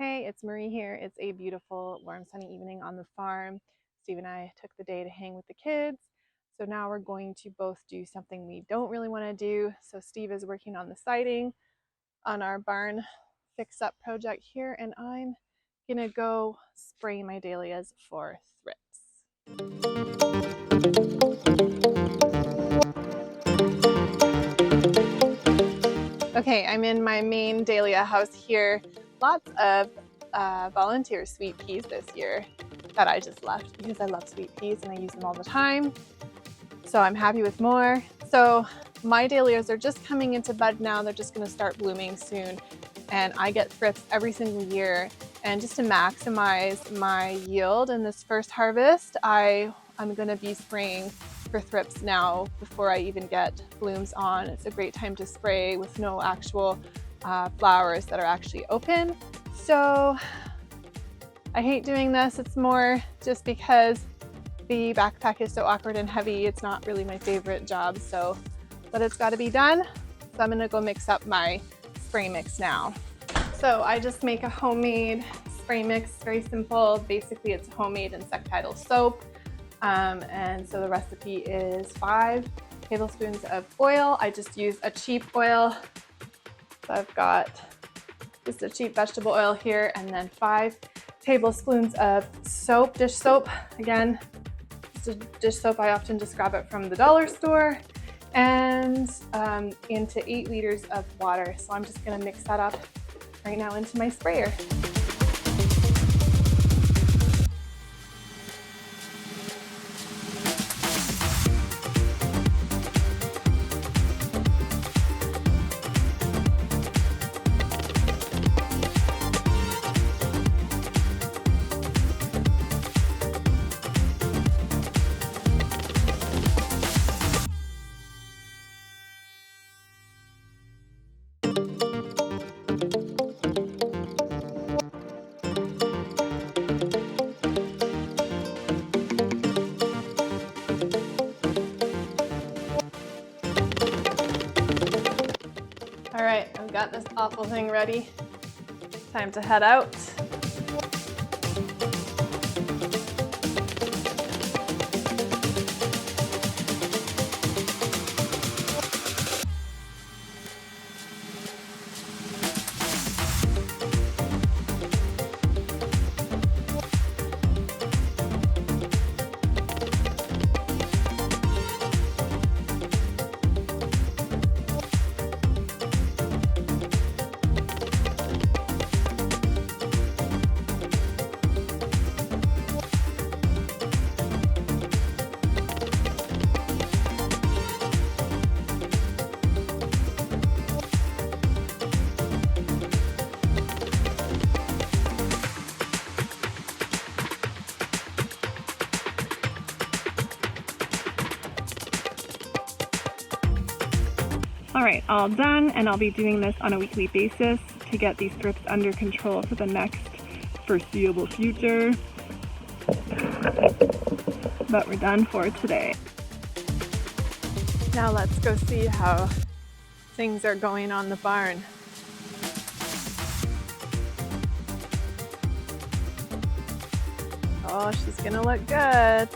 Hey, it's Marie here. It's a beautiful, warm, sunny evening on the farm. Steve and I took the day to hang with the kids. So now we're going to both do something we don't really want to do. So Steve is working on the siding on our barn fix-up project here, and I'm gonna go spray my dahlias for thrips. Okay, I'm in my main dahlia house here. Lots of volunteer sweet peas this year that I just left because I love sweet peas and I use them all the time. So I'm happy with more. So my dahlias are just coming into bud now. They're just gonna start blooming soon. And I get thrips every single year. And just to maximize my yield in this first harvest, I'm gonna be spraying for thrips now before I even get blooms on. It's a great time to spray with no actual flowers that are actually open. So I hate doing this. It's more just because the backpack is so awkward and heavy. It's not really my favorite job, but it's got to be done. So I'm gonna go mix up my spray mix now. So I just make a homemade spray mix, very simple. Basically it's homemade insecticidal soap. And so the recipe is 5 tablespoons of oil. I just use a cheap oil. So I've got just a cheap vegetable oil here, and then 5 tablespoons of soap, dish soap. Again, it's a dish soap. I often just grab it from the dollar store, and into 8 liters of water. So I'm just gonna mix that up right now into my sprayer. All right, I've got this awful thing ready. Time to head out. All right, all done, and I'll be doing this on a weekly basis to get these thrips under control for the next foreseeable future. But we're done for today. Now let's go see how things are going on the barn. Oh, she's gonna look good.